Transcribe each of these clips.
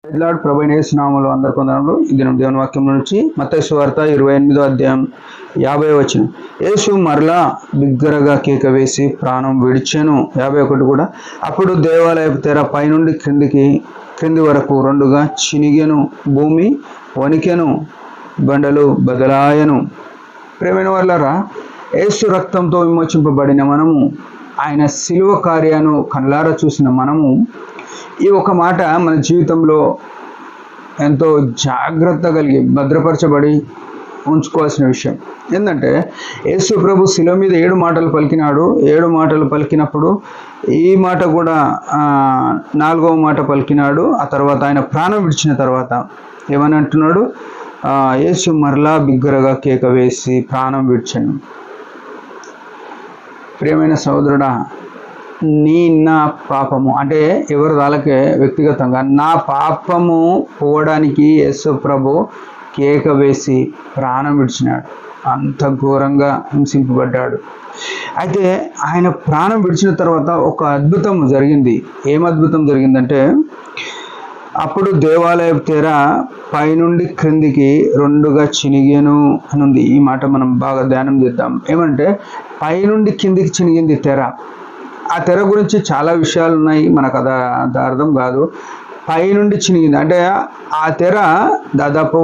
Lord ప్రభువైన యేసు నామములో అందరికీ వందనములు. ఈ దినం దేవుని వాక్యం నుంచి మత్తయి సువార్త 28వ అధ్యాయం 50వ వచనం. యేసు మరలా బిగ్గరగా కేక వేసి ప్రాణం విడిచెను. 51 కూడా. అప్పుడు దేవాలయపు తెర పైనుండి క్రింది వరకు రెండుగా చినిగెను, భూమి వణికెను, బండలు బదలాయను. ప్రేమైన వాళ్ళారా, యేసు రక్తంతో విమోచింపబడిన మనము, ఆయన శిలువ కార్యాన్ని కళ్ళారా చూసిన మనము, ఈ ఒక మాట మన జీవితంలో ఎంతో జాగ్రత్త కలిగి భద్రపరచబడి ఉంచుకోవాల్సిన విషయం. ఏంటంటే యేసు ప్రభు శిలువ మీద 7 మాటలు పలికినాడు. 7 మాటలు పలికినప్పుడు ఈ మాట కూడా 4వ మాట పలికినాడు. ఆ తర్వాత ఆయన ప్రాణం విడిచిన తర్వాత ఏమని అంటున్నాడు? యేసు మరలా బిగ్గరగా కేక వేసి ప్రాణం విడిచాను. ప్రియమైన సహోదరుడా, నా పాపము అంటే ఎవరు వాళ్ళకే వ్యక్తిగతంగా నా పాపము పోవడానికి యేసు ప్రభు కేక వేసి ప్రాణం విడిచినాడు. అంత ఘోరంగా హింసింపబడ్డాడు. అయితే ఆయన ప్రాణం విడిచిన తర్వాత ఒక అద్భుతం జరిగింది. ఏం అద్భుతం జరిగిందంటే, అప్పుడు దేవాలయ తెర పైనుండి క్రిందికి రెండుగా చినిగెను అని ఉంది. ఈ మాట మనం బాగా ధ్యానం చేద్దాం. ఏమంటే పైనుండి కిందికి చినిగింది తెర. ఆ తెర గురించి చాలా విషయాలు ఉన్నాయి, మనకు అంత అర్థం కాదు. పైనుండి చినిగింది అంటే ఆ తెర దాదాపు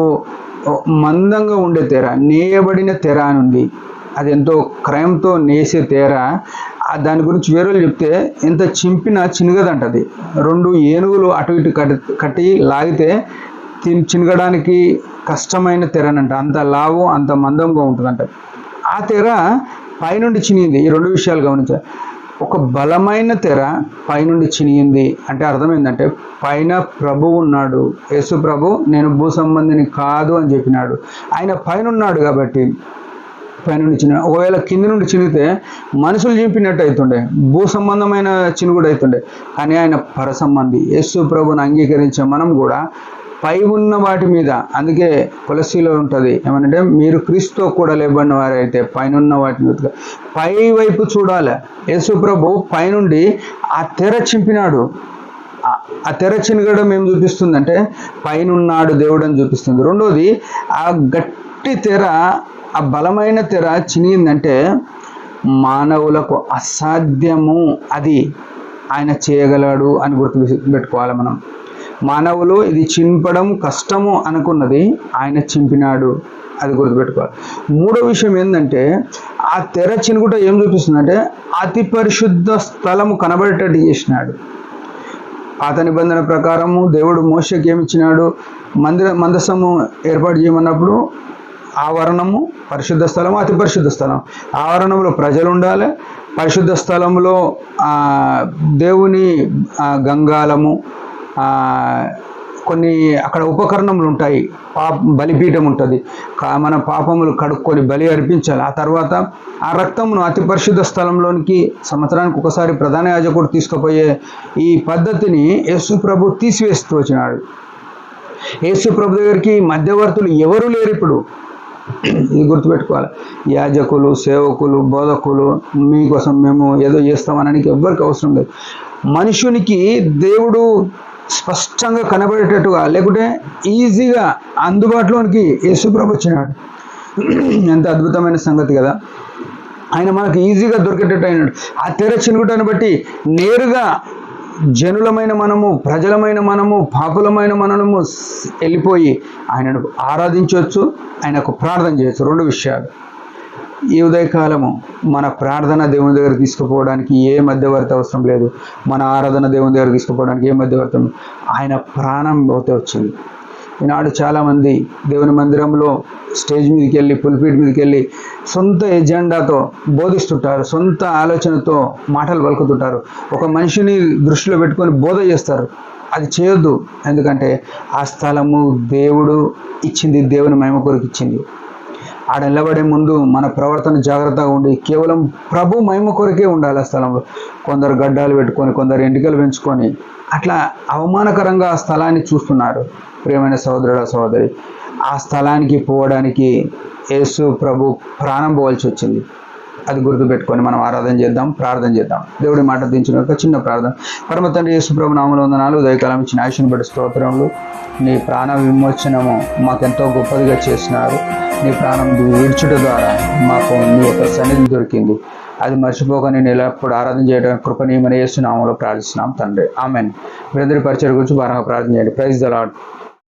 మందంగా ఉండే తెర, నేయబడిన తెర అని ఉంది. అది ఎంతో క్రయంతో నేసే తెర. దాని గురించి వేరేలు చెప్తే ఎంత చింపినా చినగదంటది. 2 ఏనుగులు అటు ఇటు కట్టి లాగితే చినగడానికి కష్టమైన తెరనంట. అంత లావు, అంత మందంగా ఉంటుందంట. ఆ తెర పైనుండి చినిగింది. ఈ 2 విషయాలు గమనించాలి. ఒక బలమైన తెర పైనుండి చినిగింది అంటే అర్థం ఏంటంటే, పైన ప్రభు ఉన్నాడు. యేసు ప్రభు నేను భూ సంబంధిని కాదు అని చెప్పినాడు. ఆయన పైన ఉన్నాడు కాబట్టి పైనుండి చిన్న. ఒకవేళ కింది నుండి చినిగితే మనుషులు చింపినట్టు అవుతుండే, భూ సంబంధమైన చినుగుడు అవుతుండే. కానీ ఆయన పరసంబంధి. యేసు ప్రభుని అంగీకరించే మనం కూడా పై ఉన్న వాటి మీద, అందుకే కొలసీలో ఉంటుంది ఏమనంటే, మీరు క్రీస్తుతో కూడా లేబడిన వారైతే పైనున్న వాటి మీద పై వైపు చూడాలి. యేసు ప్రభు పైనుండి ఆ తెర చింపినాడు. ఆ తెర చినగడం ఏం చూపిస్తుందంటే పైనున్నాడు దేవుడు అని చూపిస్తుంది. రెండోది, ఆ గట్టి తెర, ఆ బలమైన తెర చినిగిందంటే మానవులకు అసాధ్యము అది ఆయన చేయగలడు అని గుర్తుపెట్టుకోవాలి మనం. మానవులు ఇది చింపడం కష్టము అనుకున్నది ఆయన చింపినాడు, అది గుర్తుపెట్టుకోవాలి. 3వ విషయం ఏంటంటే, ఆ తెర చినుగుట ఏం చూపిస్తుందంటే అతి పరిశుద్ధ స్థలము కనబడేటట్టు చేసినాడు. పాత నిబంధన ప్రకారము దేవుడు మోషేకి ఏమిచ్చినాడు? మందసము ఏర్పాటు చేయమన్నప్పుడు ఆవరణము, పరిశుద్ధ స్థలము, అతి పరిశుద్ధ స్థలం. ఆవరణంలో ప్రజలు ఉండాలి. పరిశుద్ధ స్థలంలో దేవుని గంగాలము, కొన్ని అక్కడ ఉపకరణములు ఉంటాయి. బలిపీఠం ఉంటుంది. మన పాపములు కడుక్కొని బలి అర్పించాలి. ఆ తర్వాత ఆ రక్తమును అతి పరిశుద్ధ స్థలంలోనికి సంవత్సరానికి ఒకసారి ప్రధాన యాజకుడు తీసుకుపోయే ఈ పద్ధతిని యేసు ప్రభు తీసివేస్తూ వచ్చినాడు. యేసు ప్రభు దగ్గరికి మధ్యవర్తులు ఎవరు లేరు ఇప్పుడు. ఇది గుర్తుపెట్టుకోవాలి. యాజకులు, సేవకులు, బోధకులు మీకోసం మేము ఏదో చేస్తామనడానికి ఎవ్వరికి అవసరం లేదు. మనుషునికి దేవుడు స్పష్టంగా కనబడేటట్టుగా, లేకుంటే ఈజీగా అందుబాటులోనికి యేసు ప్రభు వచ్చినాడు. ఎంత అద్భుతమైన సంగతి కదా. ఆయన మనకు ఈజీగా దొరికేటట్టు అయినాడు. ఆ తెర చినుగుటాన్ని బట్టి నేరుగా జనులమైన మనము, ప్రజలమైన మనము, పాపులమైన మనము వెళ్ళిపోయి ఆయనను ఆరాధించవచ్చు, ఆయనకు ప్రార్థన చేయొచ్చు. 2 విషయాలు. ఈ ఉదయకాలము మన ప్రార్థన దేవుని దగ్గర తీసుకుపోవడానికి ఏ మధ్యవర్తి అవసరం లేదు. మన ఆరాధన దేవుని దగ్గర తీసుకుపోవడానికి ఏ మధ్యవర్తి, ఆయన ప్రాణం పోతే వచ్చింది. ఈనాడు చాలామంది దేవుని మందిరంలో స్టేజ్ మీదకి వెళ్ళి, పుల్పీట్ మీదకి వెళ్ళి సొంత ఎజెండాతో బోధిస్తుంటారు, సొంత ఆలోచనతో మాటలు పలుకుతుంటారు. ఒక మనిషిని దృష్టిలో పెట్టుకొని బోధ చేస్తారు. అది చేయొద్దు. ఎందుకంటే ఆ స్థలము దేవుడు ఇచ్చింది, దేవుని మహిమ కొరకు ఇచ్చింది. ఆడ నిలబడే ముందు మన ప్రవర్తన జాగ్రత్తగా ఉండి కేవలం ప్రభు మహిమ కొరకే ఉండాలి. ఆ స్థలంలో కొందరు గడ్డాలు పెట్టుకొని, కొందరు ఎంటికలు పెంచుకొని అట్లా అవమానకరంగా ఆ స్థలాన్ని చూస్తున్నారు. ప్రియమైన సహోదరుడు, సహోదరి, ఆ స్థలానికి పోవడానికి యేసు ప్రభు ప్రాణం పోవాల్సి వచ్చింది. అది గుర్తుపెట్టుకొని మనం ఆరాధన చేద్దాం, ప్రార్థన చేద్దాం. దేవుడి మాట దించిన ఒక చిన్న ప్రార్థన. పరమ తండ్రి యేసుప్రభు నామములో వందనాలు. ఉదయకాలం ఇచ్చిన ఆశను బట్టి స్తోత్రములు. నీ ప్రాణ విమోచనము మాకెంతో గొప్పదిగా చేసినారు. నీ ప్రాణం విడుచుట ద్వారా మాకు నీ యొక్క సన్నిధి దొరికింది. అది మర్చిపోక నేను ఎల్లప్పుడు ఆరాధన చేయడానికి కృపణీయమని యేసు నామములో ప్రార్థిస్తున్నాం తండ్రి. ఆమెన్. మీరందరి పరిచయం గురించి బాగా ప్రార్థన చేయండి. Praise the lord.